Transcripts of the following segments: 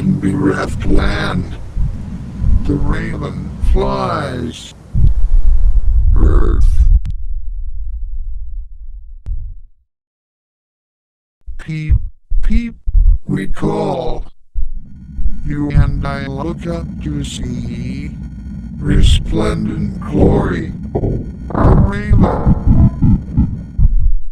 in bereft land. The raven flies. Earth. Peep, peep, we call. You and I look up to see resplendent glory. A raven.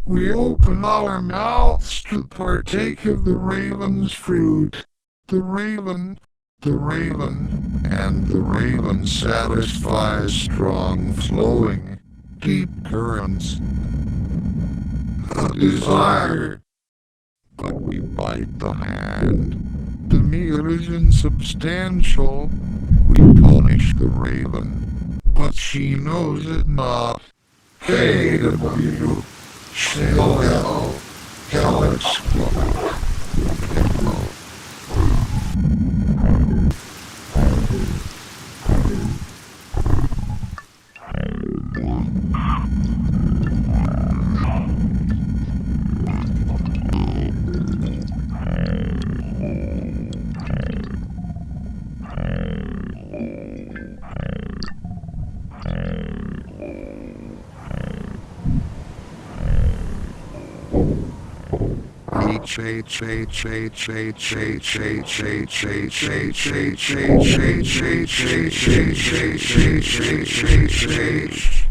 We open our mouths to partake of the raven's fruit. The raven, and the raven satisfies strong flowing, deep currents. A desire, but we bite the hand. The meal is insubstantial. We punish the raven, but she knows it not. KW, Shell Calyx Club. H